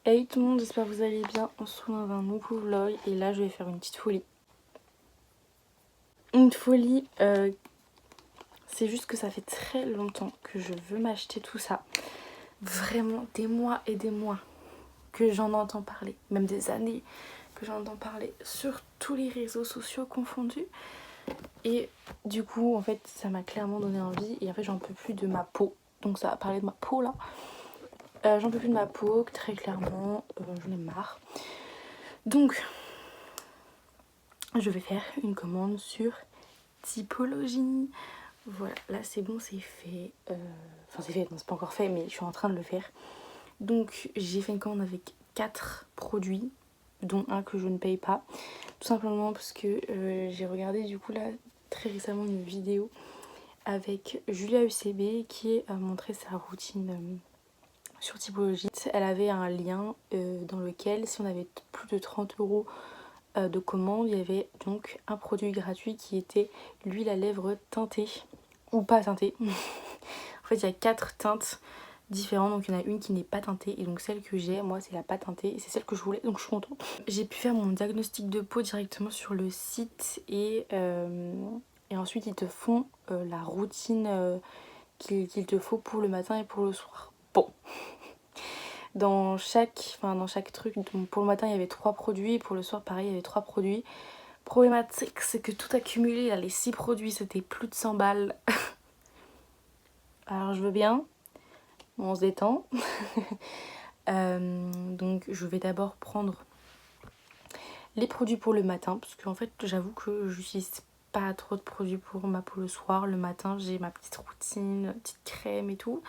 Hey tout le monde, j'espère que vous allez bien. On se retrouve dans un nouveau vlog et là je vais faire une petite folie. Une folie, c'est juste que ça fait très longtemps que je veux m'acheter tout ça. Vraiment des mois et des mois que j'en entends parler, même des années que j'en entends parler sur tous les réseaux sociaux confondus. Et du coup en fait ça m'a clairement donné envie et en fait j'en peux plus de ma peau. Donc ça va parler de ma peau là. J'en peux plus de ma peau, très clairement, j'en ai marre. Donc, je vais faire une commande sur Typologie. Voilà, là c'est bon, c'est fait. Enfin, c'est fait, non, c'est pas encore fait, mais je suis en train de le faire. Donc, j'ai fait une commande avec 4 produits, dont un que je ne paye pas. Tout simplement parce que j'ai regardé du coup là très récemment une vidéo avec Julia UCB qui a montré sa routine sur Typologie. Elle avait un lien dans lequel si on avait plus de 30 € de commande, il y avait donc un produit gratuit qui était l'huile à lèvres teintée ou pas teintée. En fait il y a 4 teintes différentes, donc il y en a une qui n'est pas teintée et donc celle que j'ai moi c'est la pas teintée et c'est celle que je voulais, donc je suis contente. J'ai pu faire mon diagnostic de peau directement sur le site et ensuite ils te font la routine qu'il te faut pour le matin et pour le soir. Bon, dans chaque truc, donc pour le matin il y avait 3 produits, pour le soir pareil il y avait 3 produits. Problématique, c'est que tout accumulé, là, les 6 produits c'était plus de 100 balles. Alors je veux bien, on se détend. Donc je vais d'abord prendre les produits pour le matin, parce qu'en fait j'avoue que j'utilise pas trop de produits pour ma peau le soir. Le matin j'ai ma petite routine, petite crème et tout.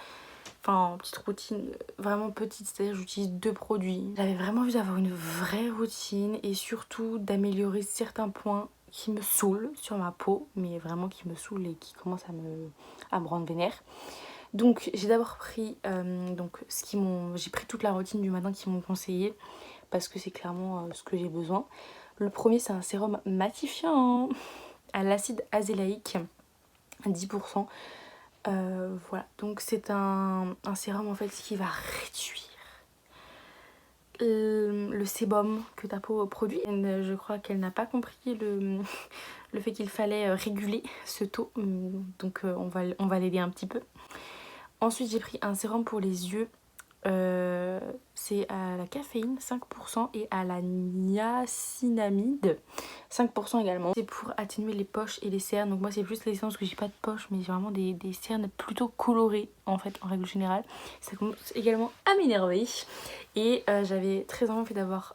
Enfin, petite routine vraiment petite, c'est-à-dire j'utilise 2 produits. J'avais vraiment envie d'avoir une vraie routine et surtout d'améliorer certains points qui me saoulent sur ma peau, mais vraiment qui me saoulent et qui commencent à me rendre vénère. Donc j'ai d'abord pris j'ai pris toute la routine du matin qu'ils m'ont conseillé parce que c'est clairement ce que j'ai besoin. Le premier c'est un sérum matifiant à l'acide azélaïque, 10%. Voilà, donc c'est un sérum en fait qui va réduire le sébum que ta peau produit. Je crois qu'elle n'a pas compris le fait qu'il fallait réguler ce taux, donc on va l'aider un petit peu. Ensuite j'ai pris un sérum pour les yeux, c'est à la caféine 5% et à la niacinamide 5% également. C'est pour atténuer les poches et les cernes, donc moi c'est plus les cernes parce que j'ai pas de poches mais j'ai vraiment des cernes plutôt colorées en fait en règle générale. Ça commence également à m'énerver et j'avais très envie d'avoir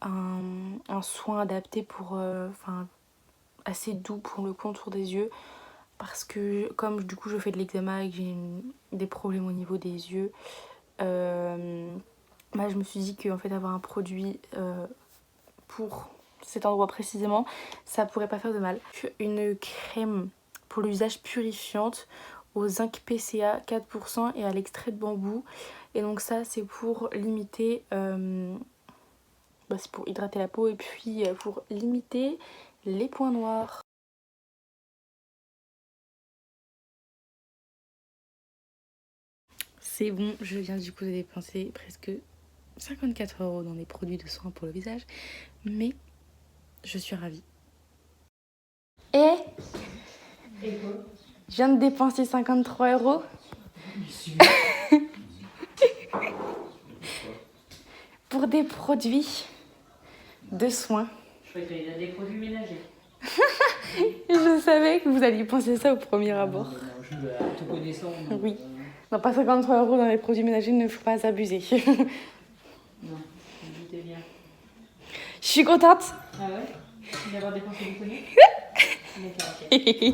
un soin adapté pour assez doux pour le contour des yeux. Parce que comme du coup je fais de l'eczéma et que j'ai des problèmes au niveau des yeux, je me suis dit qu'en fait avoir un produit pour cet endroit précisément, ça pourrait pas faire de mal. Une crème pour le visage purifiante au zinc PCA 4% et à l'extrait de bambou. Et donc ça c'est pour limiter, c'est pour hydrater la peau et puis pour limiter les points noirs. C'est bon, je viens du coup de dépenser presque 54 € dans des produits de soins pour le visage, mais je suis ravie. Et quoi? Je viens de dépenser 53 € pour des produits de soins. Je croyais qu'il y a des produits ménagers. Je savais que vous alliez penser ça au premier abord. Non, tout connaissant. Oui. Non, pas 53 € dans les produits ménagers, il ne faut pas abuser. Non, je me doutais bien. Je suis contente. Ah ouais? D'avoir dépensé du pognon? D'accord, ok.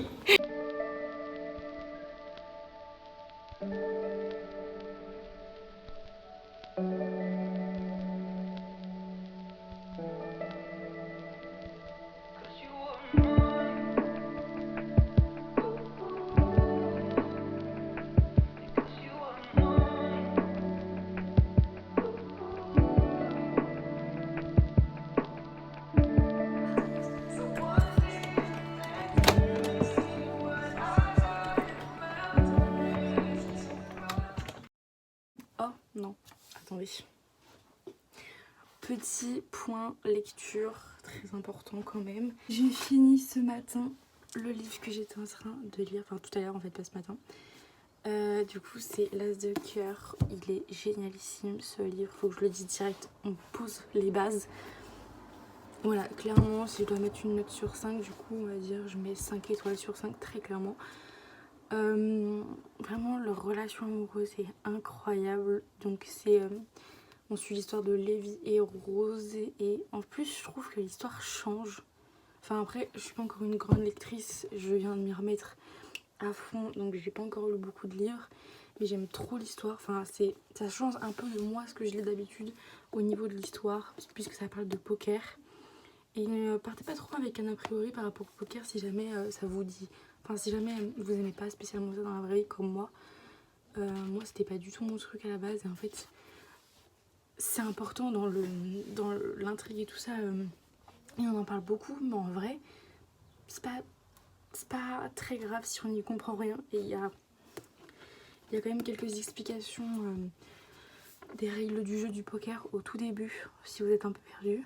Oh non, attendez. Petit point lecture, très important quand même. J'ai fini ce matin le livre que j'étais en train de lire, enfin tout à l'heure en fait, pas ce matin. Du coup c'est L'As de cœur, il est génialissime ce livre, faut que je le dise direct, on pose les bases. Voilà, clairement si je dois mettre une note sur 5, du coup on va dire je mets 5 étoiles sur 5 très clairement. Vraiment leur relation amoureuse est incroyable, donc c'est... on suit l'histoire de Lévi et Rose et en plus je trouve que l'histoire change. Enfin après je suis pas encore une grande lectrice, je viens de m'y remettre à fond donc j'ai pas encore lu beaucoup de livres mais j'aime trop l'histoire. Enfin ça change un peu de moi ce que je lis d'habitude au niveau de l'histoire puisque ça parle de poker. Et ne partez pas trop avec un a priori par rapport au poker si jamais ça vous dit. Enfin si jamais vous aimez pas spécialement ça dans la vraie vie comme moi. Moi c'était pas du tout mon truc à la base et en fait c'est important dans l'intrigue et tout ça, et on en parle beaucoup, mais en vrai, c'est pas très grave si on n'y comprend rien. Et il y a quand même quelques explications des règles du jeu du poker au tout début, si vous êtes un peu perdu.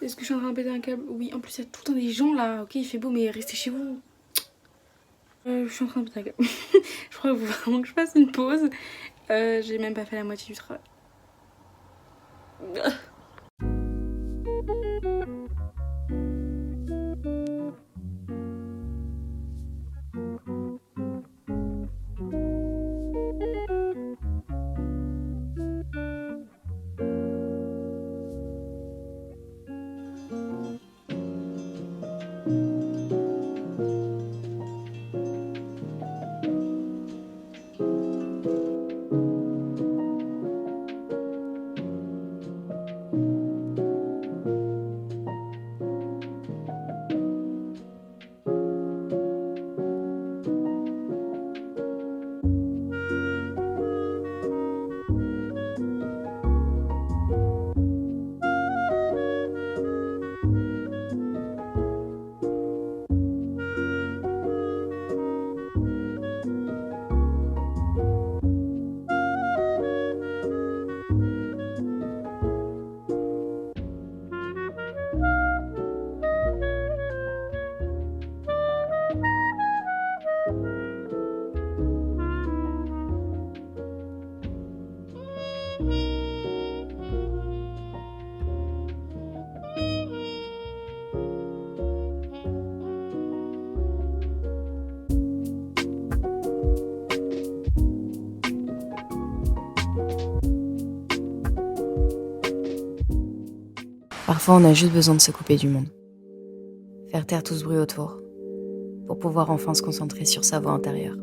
Est-ce que je suis en train de péter un câble? Oui, en plus il y a tout le temps des gens là. Ok, il fait beau, mais restez chez vous. Je suis en train de péter un câble. Je crois qu'il faut vraiment que je fasse une pause. J'ai même pas fait la moitié du travail. Parfois, on a juste besoin de se couper du monde. Faire taire tout ce bruit autour, pour pouvoir enfin se concentrer sur sa voix intérieure.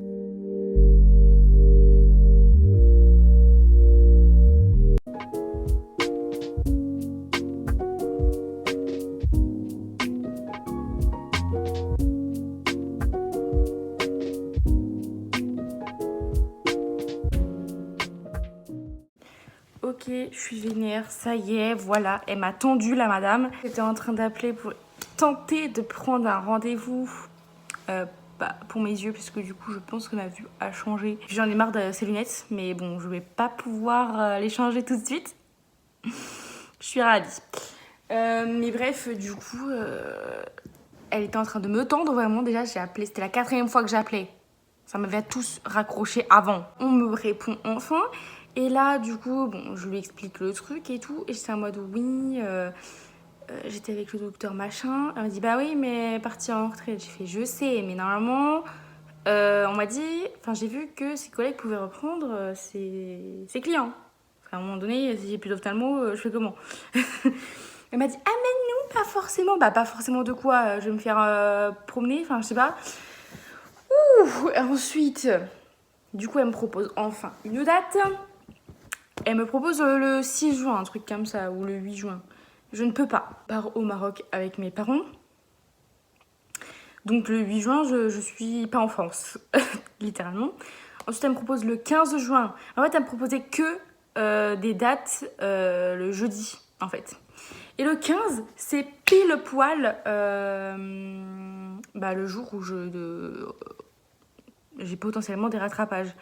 Ok, je suis vénère, ça y est, voilà, elle m'a tendu la madame. J'étais en train d'appeler pour tenter de prendre un rendez-vous pour mes yeux, parce que du coup je pense que ma vue a changé. J'en ai marre de ces lunettes, mais bon, je vais pas pouvoir les changer tout de suite. Je suis ravie. Mais bref, du coup, elle était en train de me tendre vraiment. Déjà, j'ai appelé, c'était la 4e fois que j'appelais. Ça m'avait tous raccroché avant. On me répond enfin. Et là, du coup, bon, je lui explique le truc et tout. Et j'étais en mode oui, j'étais avec le docteur machin. Elle m'a dit bah oui, mais partir en retraite. J'ai fait je sais, mais normalement, on m'a dit, enfin j'ai vu que ses collègues pouvaient reprendre ses clients. À un moment donné, si j'ai plus d'ophtalmo, je fais comment? Elle m'a dit ah mais non, pas forcément. Bah pas forcément de quoi? Je vais me faire promener, enfin je sais pas. Ouh, ensuite, du coup elle me propose enfin une date. Elle me propose le 6 juin, un truc comme ça, ou le 8 juin. Je ne peux pas. Je pars au Maroc avec mes parents. Donc le 8 juin, je suis pas en France, littéralement. Ensuite, elle me propose le 15 juin. En fait, elle me proposait que des dates le jeudi, en fait. Et le 15, c'est pile poil le jour où j'ai potentiellement des rattrapages.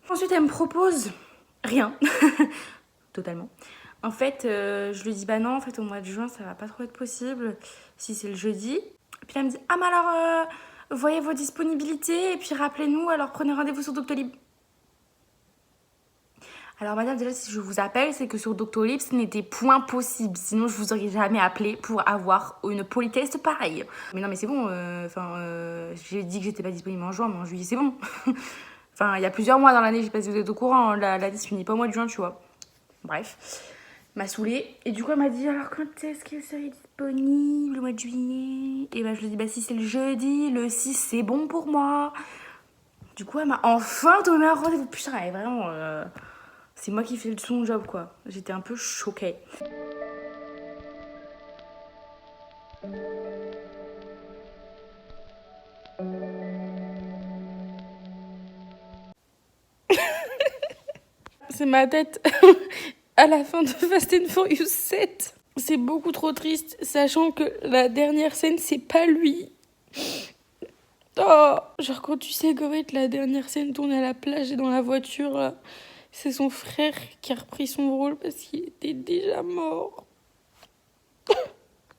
Ensuite, elle me propose rien, totalement. En fait, je lui dis bah non, en fait au mois de juin ça va pas trop être possible si c'est le jeudi. Puis là, elle me dit ah mais alors voyez vos disponibilités et puis rappelez-nous, alors prenez rendez-vous sur Doctolib. Alors madame, déjà si je vous appelle, c'est que sur Doctolib ce n'était point possible, sinon je vous aurais jamais appelé pour avoir une politesse pareille. Mais non mais c'est bon, j'ai dit que j'étais pas disponible en juin, mais en juillet c'est bon. Enfin, il y a plusieurs mois dans l'année, je sais pas si vous êtes au courant, la liste finit pas au mois de juin, tu vois. Bref, m'a saoulée. Et du coup, elle m'a dit alors quand est-ce qu'elle serait disponible le mois de juillet? Et bah, je lui ai dit bah si c'est le jeudi, le 6 c'est bon pour moi. Du coup, elle m'a enfin donné un rendez-vous. Putain, elle est vraiment. C'est moi qui fais son job, quoi. J'étais un peu choquée. C'est ma tête à la fin de Fast and Furious 7. C'est beaucoup trop triste, sachant que la dernière scène, c'est pas lui. Oh, genre quand tu sais qu'en fait la dernière scène tourne à la plage et dans la voiture, là, c'est son frère qui a repris son rôle parce qu'il était déjà mort.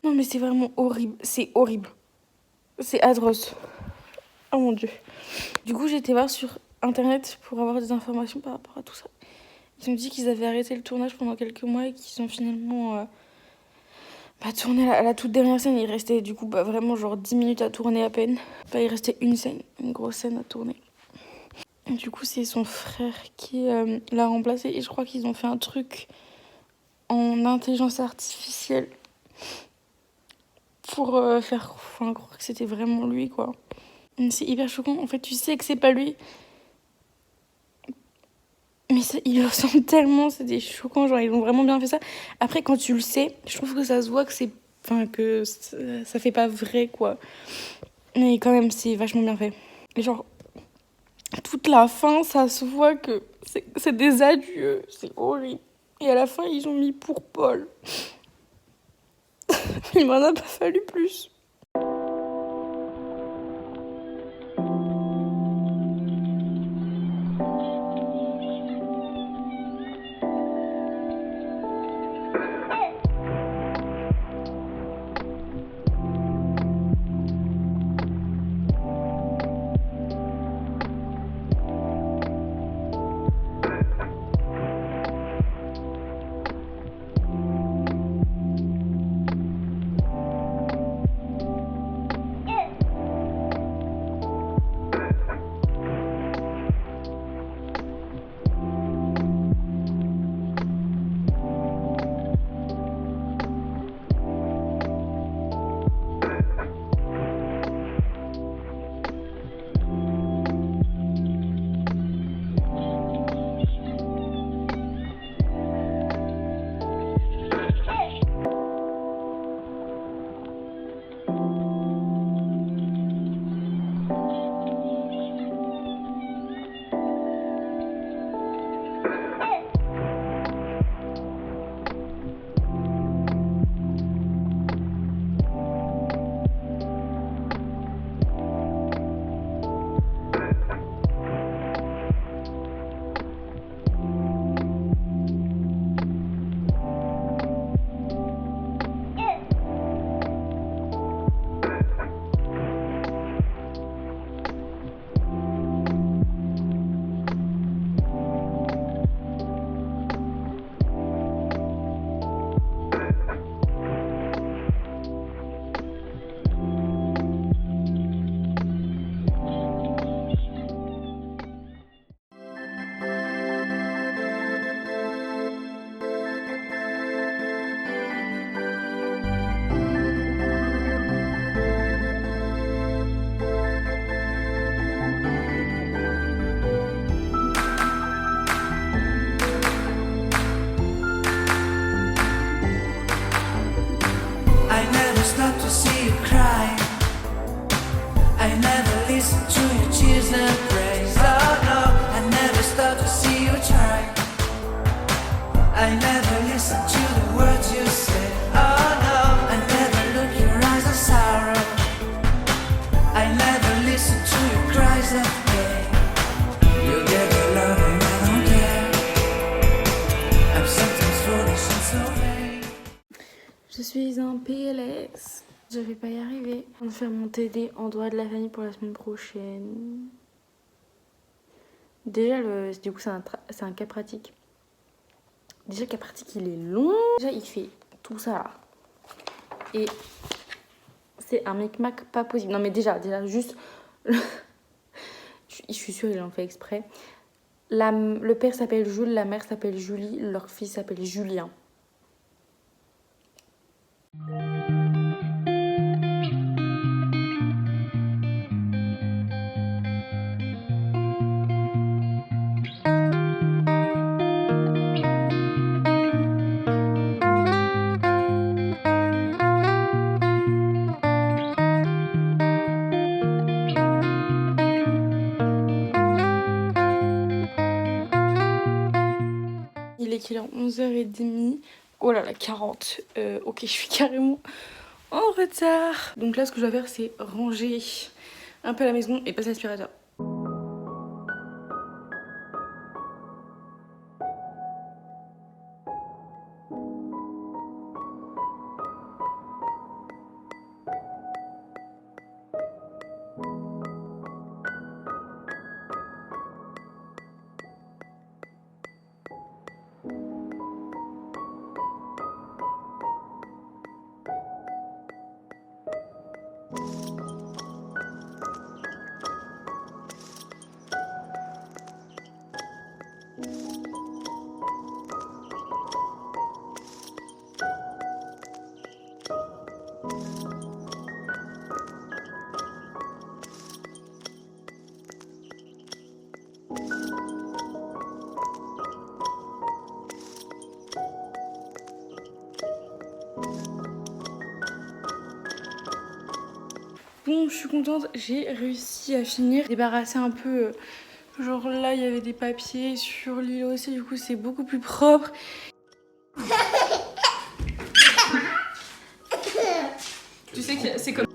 Non mais c'est vraiment horrible, c'est horrible. C'est atroce. Oh mon dieu. Du coup, j'ai été voir sur internet pour avoir des informations par rapport à tout ça. Ils ont dit qu'ils avaient arrêté le tournage pendant quelques mois et qu'ils ont finalement tourné la toute dernière scène. Il restait du coup vraiment genre 10 minutes à tourner à peine. Il restait une scène, une grosse scène à tourner. Et du coup, c'est son frère qui l'a remplacé et je crois qu'ils ont fait un truc en intelligence artificielle pour faire croire que c'était vraiment lui, quoi. C'est hyper choquant. En fait, tu sais que c'est pas lui. Mais ça, il ressemble tellement, c'était choquant, genre ils ont vraiment bien fait ça. Après, quand tu le sais, je trouve que ça se voit que c'est... Enfin, que ça fait pas vrai, quoi. Mais quand même, c'est vachement bien fait. Et genre, toute la fin, ça se voit que c'est des adieux, c'est horrible. Et à la fin, ils ont mis pour Paul. Il m'en a pas fallu plus. never listen to the words you say. Oh no, I never look your eyes of sorrow. I never listen to your cries of pain. You get the love and I don't care. I'm sometimes foolish and so vain. Je suis un PLS. Je vais pas y arriver. On va faire mon TD en droit de la famille pour la semaine prochaine. Déjà, du coup, c'est un cas pratique. Déjà, le cas pratique, il est long. Déjà, il fait tout ça là. Et c'est un micmac pas possible. Non, mais déjà juste... je suis sûre qu'il en fait exprès. Le père s'appelle Jules, la mère s'appelle Julie, leur fils s'appelle Julien. Il est qu'il est 11h30. Oh là là, 40. Ok, je suis carrément en retard. Donc là, ce que je dois faire, c'est ranger un peu la maison et passer l'aspirateur. Bon, je suis contente, j'ai réussi à finir, débarrasser un peu, genre là il y avait des papiers sur l'île aussi, du coup c'est beaucoup plus propre. Tu sais que c'est comme...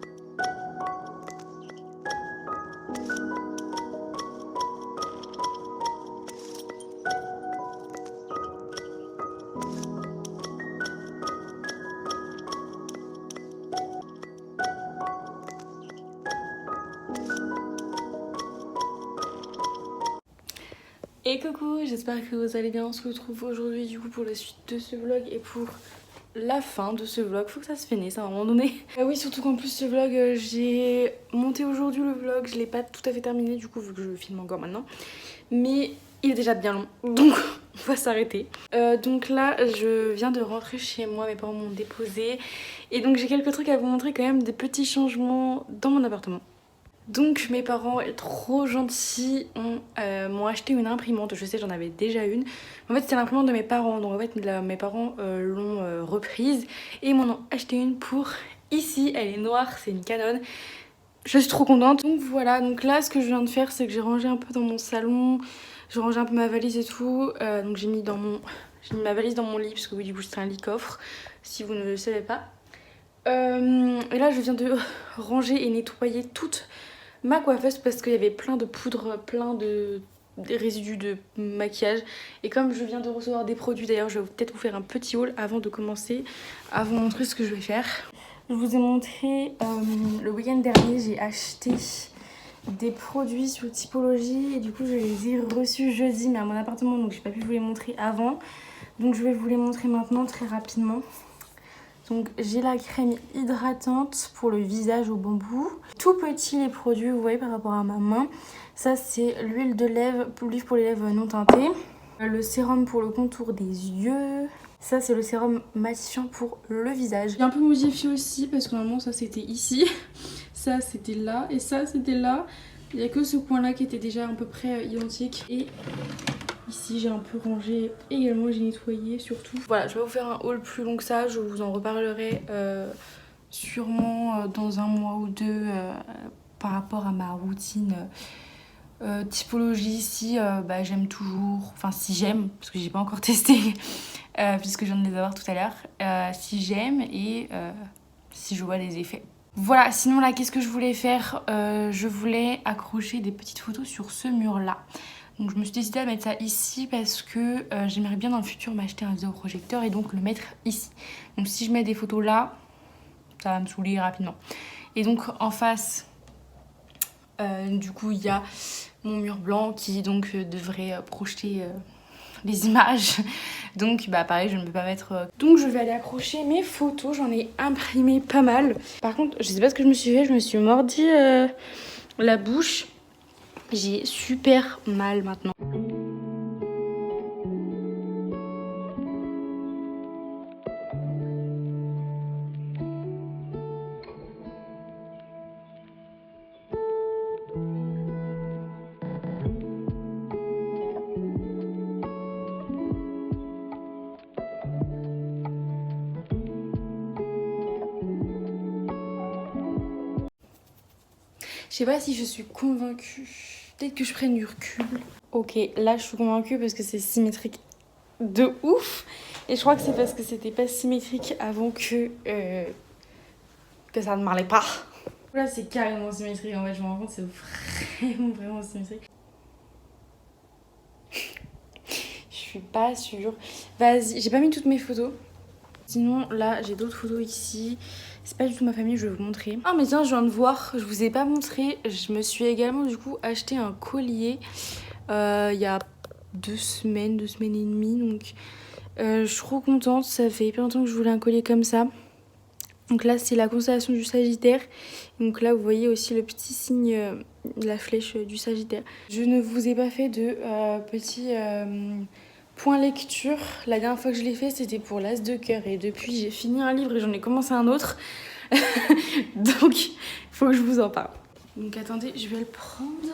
Et coucou, j'espère que vous allez bien. On se retrouve aujourd'hui du coup pour la suite de ce vlog et pour la fin de ce vlog. Faut que ça se finisse à un moment donné. Oui, surtout qu'en plus ce vlog, j'ai monté aujourd'hui le vlog. Je l'ai pas tout à fait terminé du coup vu que je filme encore maintenant. Mais il est déjà bien long, donc on va s'arrêter. Donc là, je viens de rentrer chez moi. Mes parents m'ont déposé. Et donc j'ai quelques trucs à vous montrer quand même, des petits changements dans mon appartement. Donc mes parents, trop gentils, m'ont acheté une imprimante. Je sais, j'en avais déjà une. En fait, c'était l'imprimante de mes parents. Donc en fait, mes parents l'ont reprise et m'en ont acheté une pour ici. Elle est noire, c'est une Canon. Je suis trop contente. Donc voilà, donc là, ce que je viens de faire, c'est que j'ai rangé un peu dans mon salon. J'ai rangé un peu ma valise et tout. Donc j'ai mis ma valise dans mon lit, parce que oui, du coup, c'est un lit coffre, si vous ne le savez pas. Et là, je viens de ranger et nettoyer toute ma coiffeuse parce qu'il y avait plein de poudre, plein de résidus de maquillage. Et comme je viens de recevoir des produits, d'ailleurs je vais peut-être vous faire un petit haul avant de commencer à vous montrer ce que je vais faire. Je vous ai montré le week-end dernier, j'ai acheté des produits sur Typologie et du coup je les ai reçus jeudi mais à mon appartement, donc j'ai pas pu vous les montrer avant. Donc je vais vous les montrer maintenant très rapidement. Donc j'ai la crème hydratante pour le visage au bambou. Tout petit les produits, vous voyez par rapport à ma main. Ça c'est l'huile de lèvres, l'huile pour les lèvres non teintées. Le sérum pour le contour des yeux. Ça c'est le sérum matifiant pour le visage. J'ai un peu modifié aussi parce que normalement ça c'était ici. Ça c'était là et ça c'était là. Il n'y a que ce coin là qui était déjà à peu près identique. Et ici j'ai un peu rangé également, j'ai nettoyé surtout. Voilà, je vais vous faire un haul plus long que ça, je vous en reparlerai sûrement dans un mois ou deux par rapport à ma routine Typologie. Si j'aime toujours, enfin si j'aime, parce que j'ai pas encore testé, puisque je viens de les avoir tout à l'heure, si j'aime et si je vois des effets. Voilà, sinon là, qu'est-ce que je voulais faire? Je voulais accrocher des petites photos sur ce mur-là. Donc je me suis décidée à mettre ça ici parce que j'aimerais bien dans le futur m'acheter un vidéoprojecteur et donc le mettre ici. Donc si je mets des photos là, ça va me saouler rapidement. Et donc en face, du coup il y a mon mur blanc qui donc devrait projeter les images. Donc bah pareil, je ne peux pas mettre... Donc je vais aller accrocher mes photos, j'en ai imprimé pas mal. Par contre, je sais pas ce que je me suis fait, je me suis mordi la bouche. J'ai super mal maintenant. Je sais pas si je suis convaincue. Peut-être que je prenne du recul. Ok, là je suis convaincue parce que c'est symétrique de ouf. Et je crois que c'est parce que c'était pas symétrique avant que ça ne m'allait pas. Là c'est carrément symétrique en fait, je me rends compte, c'est vraiment symétrique. Je suis pas sûre. Vas-y, j'ai pas mis toutes mes photos. Sinon là j'ai d'autres photos ici. C'est pas du tout ma famille, je vais vous montrer. Ah mais tiens, je viens de voir, je vous ai pas montré. Je me suis également du coup acheté un collier il y a 2 semaines et demie. Donc je suis trop contente, ça fait hyper longtemps que je voulais un collier comme ça. Donc là c'est la constellation du Sagittaire. Donc là vous voyez aussi le petit signe, la flèche du Sagittaire. Je ne vous ai pas fait de petit... point lecture, la dernière fois que je l'ai fait c'était pour l'As de cœur et depuis j'ai fini un livre et j'en ai commencé un autre. Donc il faut que je vous en parle. Donc attendez, je vais le prendre.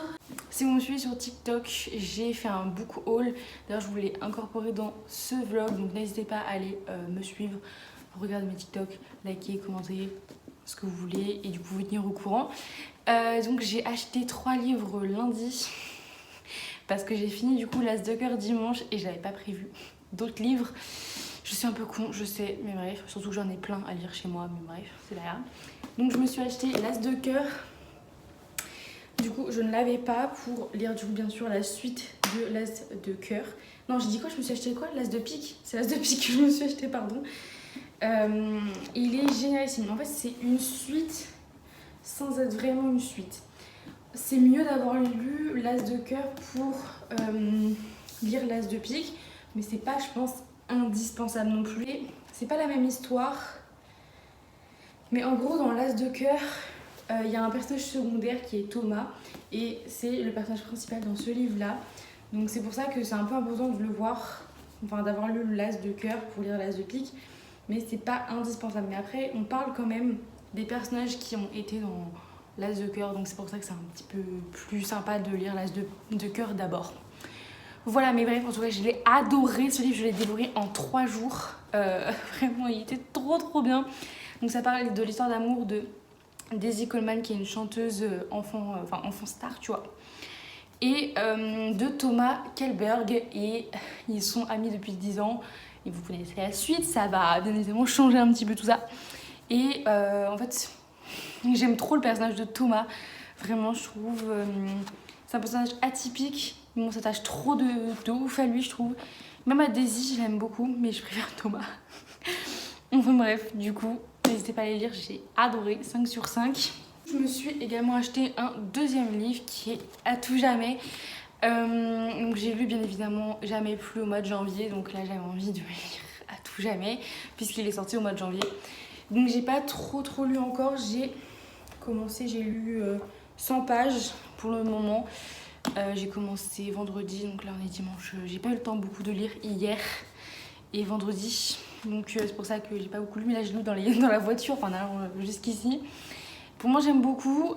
Si vous me suivez sur TikTok, j'ai fait un book haul. D'ailleurs je voulais incorporer dans ce vlog, donc n'hésitez pas à aller me suivre, regarder mes TikTok, liker, commenter ce que vous voulez et du coup vous tenir au courant. Donc j'ai acheté 3 livres lundi. Parce que j'ai fini du coup l'As de cœur dimanche et j'avais pas prévu d'autres livres. Je suis un peu con, je sais, mais bref. Surtout que j'en ai plein à lire chez moi, mais bref, c'est là. Donc je me suis acheté l'As de cœur. Du coup, je ne l'avais pas pour lire du coup bien sûr la suite de l'As de cœur. Non, j'ai dit quoi? Je me suis acheté quoi? L'As de pique. C'est l'As de pique que je me suis acheté, pardon. Il est génialissime. En fait, c'est une suite sans être vraiment une suite. C'est mieux d'avoir lu l'As de cœur pour lire l'As de pique, mais c'est pas, je pense, indispensable non plus. C'est pas la même histoire, mais en gros, dans l'As de cœur, il y a un personnage secondaire qui est Thomas, et c'est le personnage principal dans ce livre-là. Donc c'est pour ça que c'est un peu important de le voir, enfin d'avoir lu l'As de cœur pour lire l'As de pique, mais c'est pas indispensable. Mais après, on parle quand même des personnages qui ont été dans l'As de cœur, donc c'est pour ça que c'est un petit peu plus sympa de lire l'As de cœur d'abord. Voilà, mais bref, en tout cas, je l'ai adoré ce livre, je l'ai dévoré en 3 jours. Vraiment, il était trop bien. Donc ça parle de l'histoire d'amour de Daisy Coleman, qui est une chanteuse enfant star, tu vois. Et de Thomas Kelberg, et ils sont amis depuis 10 ans. Et vous connaissez la suite, ça va bien évidemment changer un petit peu tout ça. Et en fait... j'aime trop le personnage de Thomas, vraiment je trouve, c'est un personnage atypique, mais on s'attache trop de ouf à lui je trouve. Même à Daisy je l'aime beaucoup, mais je préfère Thomas. Enfin bref, du coup, n'hésitez pas à les lire, j'ai adoré, 5 sur 5. Je me suis également acheté un deuxième livre qui est À tout jamais. Donc j'ai lu bien évidemment Jamais plus au mois de janvier, donc là j'avais envie de lire À tout jamais, puisqu'il est sorti au mois de janvier. Donc j'ai pas trop lu encore, j'ai lu 100 pages pour le moment. J'ai commencé vendredi, donc là on est dimanche. J'ai pas eu le temps beaucoup de lire hier et vendredi. Donc c'est pour ça que j'ai pas beaucoup lu, mais là je lis dans la voiture, enfin jusqu'ici. Pour moi j'aime beaucoup,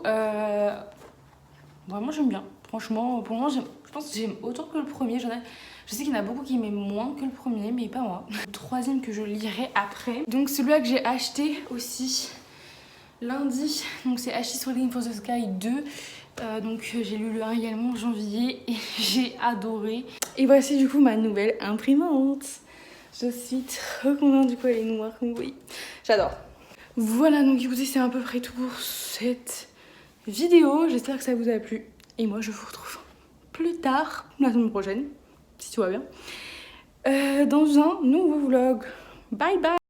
vraiment j'aime bien. Franchement, pour moi je pense que j'aime autant que le premier. Je sais qu'il y en a beaucoup qui m'aiment moins que le premier, mais pas moi. Le troisième que je lirai après. Donc celui-là que j'ai acheté aussi lundi, donc c'est Ashes Waiting for the Sky 2. Donc j'ai lu le 1 également en janvier et j'ai adoré. Et voici du coup ma nouvelle imprimante. Je suis trop contente, du coup elle est noire comme vous voyez. J'adore. Voilà, donc écoutez, c'est à peu près tout pour cette vidéo. J'espère que ça vous a plu. Et moi je vous retrouve plus tard, la semaine prochaine, si tout va bien, dans un nouveau vlog. Bye bye.